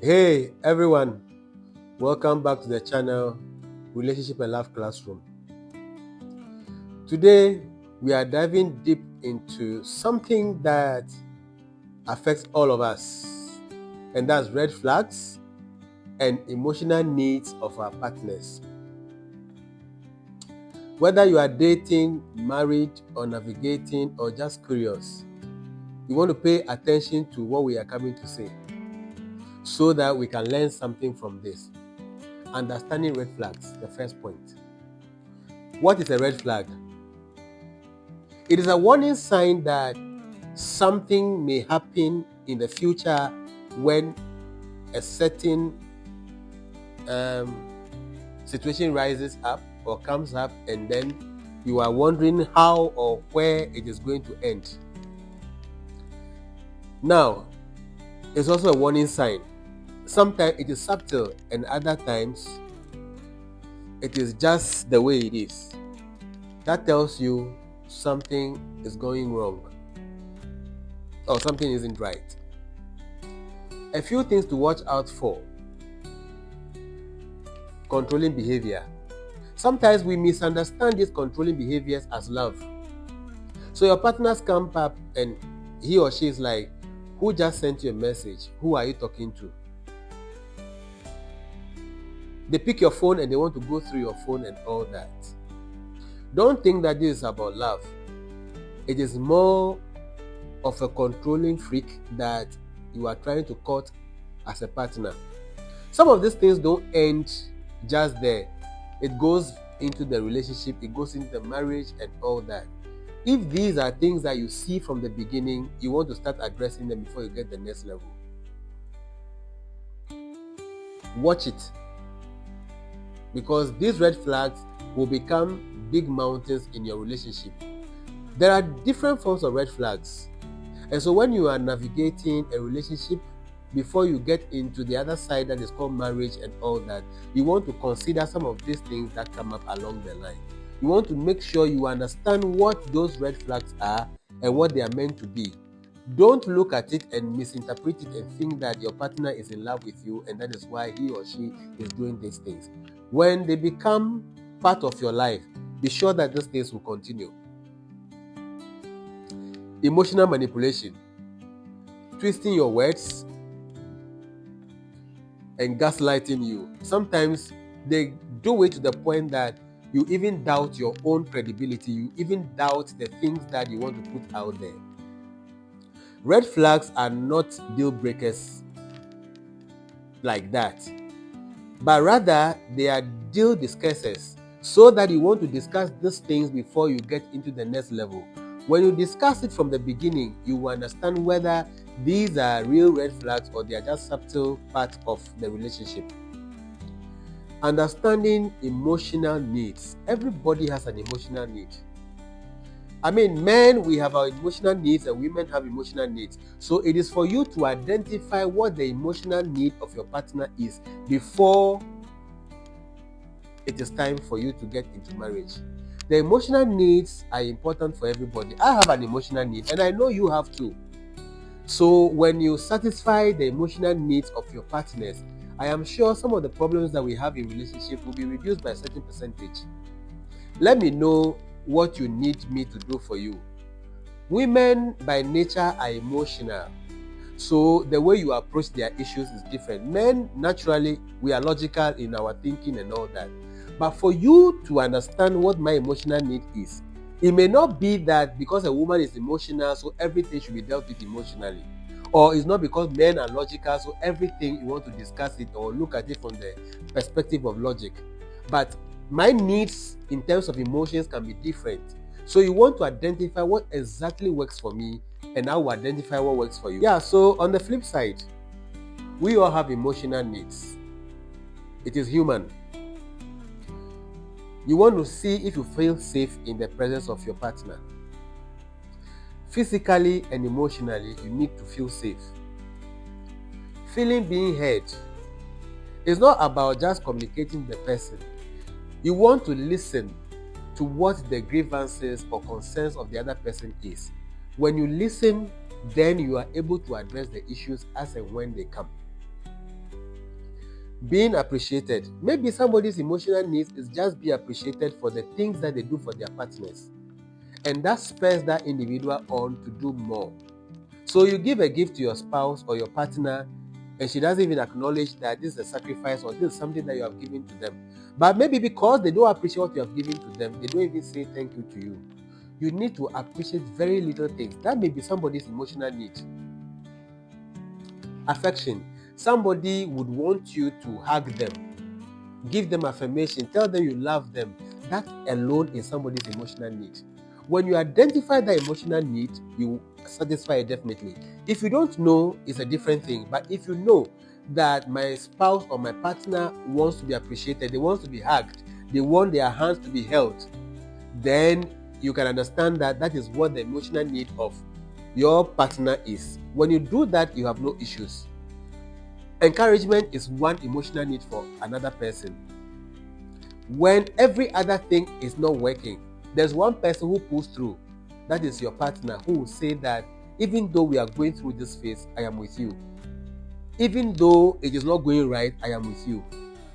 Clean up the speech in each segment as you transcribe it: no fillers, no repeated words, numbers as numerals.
Hey everyone, welcome back to the channel Relationship and Love Classroom. Today we are diving deep into something that affects all of us, and that's red flags and emotional needs of our partners. Whether you are dating, married, or navigating, or just curious, you want to pay attention to what we are coming to say so that we can learn something from this. Understanding red flags, the first point. What is a red flag? It is a warning sign that something may happen in the future when a certain situation rises up or comes up, and then you are wondering how or where it is going to end. Now, it's also a warning sign. Sometimes it is subtle, and other times it is just the way it is. That tells you something is going wrong or something isn't right. A few things to watch out for. Controlling behavior. Sometimes we misunderstand these controlling behaviors as love. So your partners come up and he or she is like, who just sent you a message? Who are you talking to? They pick your phone and they want to go through your phone and all that. Don't think that this is about love. It is more of a controlling freak that you are trying to court as a partner. Some of these things don't end just there. It goes into the relationship, it goes into the marriage and all that. If these are things that you see from the beginning, you want to start addressing them before you get the next level. Watch it, because these red flags will become big mountains in your relationship. There are different forms of red flags, and so when you are navigating a relationship, before you get into the other side that is called marriage and all that, you want to consider some of these things that come up along the line. You want to make sure you understand what those red flags are and what they are meant to be. Don't look at it and misinterpret it and think that your partner is in love with you and that is why he or she is doing these things. When they become part of your life, be sure that those things will continue. Emotional manipulation. Twisting your words and gaslighting you. Sometimes they do it to the point that you even doubt your own credibility. You even doubt the things that you want to put out there. Red flags are not deal breakers like that, but rather they are deal discussers, so that you want to discuss these things before you get into the next level. When you discuss it from the beginning, you will understand whether these are real red flags or they are just subtle part of the relationship. Understanding emotional needs. Everybody has an emotional need. Men, we have our emotional needs and women have emotional needs. So it is for you to identify what the emotional need of your partner is before it is time for you to get into marriage. The emotional needs are important for everybody. I have an emotional need and I know you have too. So when you satisfy the emotional needs of your partners, I am sure some of the problems that we have in relationship will be reduced by a certain percentage. Let me know what you need me to do for you. Women by nature are emotional, so the way you approach their issues is different. Men, naturally, we are logical in our thinking and all that. But for you to understand what my emotional need is, it may not be that because a woman is emotional, so everything should be dealt with emotionally. Or it's not because men are logical, so everything you want to discuss it or look at it from the perspective of logic. But my needs in terms of emotions can be different. So you want to identify what exactly works for me, and I will identify what works for you. Yeah, so on the flip side, we all have emotional needs. It is human. You want to see if you feel safe in the presence of your partner. Physically and emotionally, you need to feel safe. Feeling being heard. It's not about just communicating with the person. You want to listen to what the grievances or concerns of the other person is. When you listen, then you are able to address the issues as and when they come. Being appreciated. Maybe somebody's emotional needs is just be appreciated for the things that they do for their partners. And that spurs that individual on to do more. So you give a gift to your spouse or your partner, and she doesn't even acknowledge that this is a sacrifice or this is something that you have given to them. But maybe because they don't appreciate what you have given to them, they don't even say thank you to you. You need to appreciate very little things. That may be somebody's emotional need. Affection. Somebody would want you to hug them, give them affirmation, tell them you love them. That alone is somebody's emotional need. When you identify that emotional need, you satisfy it definitely. If you don't know, it's a different thing. But if you know that my spouse or my partner wants to be appreciated, they want to be hugged, they want their hands to be held, then you can understand that that is what the emotional need of your partner is. When you do that, you have no issues. Encouragement is one emotional need for another person. When every other thing is not working, there's one person who pulls through. That is your partner, who will say that even though we are going through this phase, I am with you. Even though it is not going right, I am with you.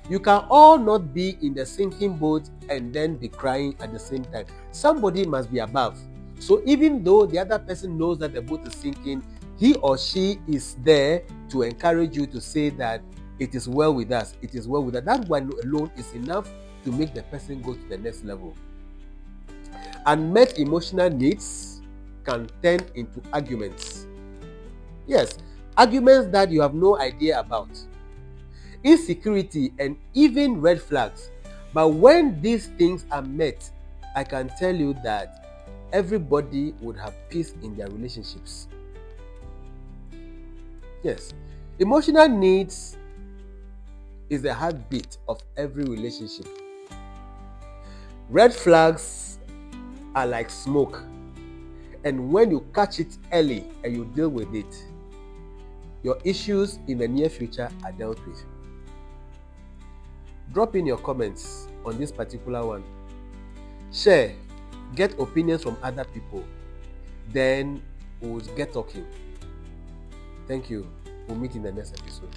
You can all not be in the sinking boat and then be crying at the same time. Somebody must be above. So even though the other person knows that the boat is sinking, he or she is there to encourage you to say that it is well with us. It is well with us. That one alone is enough to make the person go to the next level. Unmet emotional needs can turn into arguments. Yes, arguments that you have no idea about. Insecurity and even red flags. But when these things are met, I can tell you that everybody would have peace in their relationships. Yes, emotional needs is the heartbeat of every relationship. Red flags are like smoke, and when you catch it early and you deal with it, your issues in the near future are dealt with. Drop in your comments on this particular one. Share, get opinions from other people, then we'll get talking. Thank you. We'll meet in the next episode.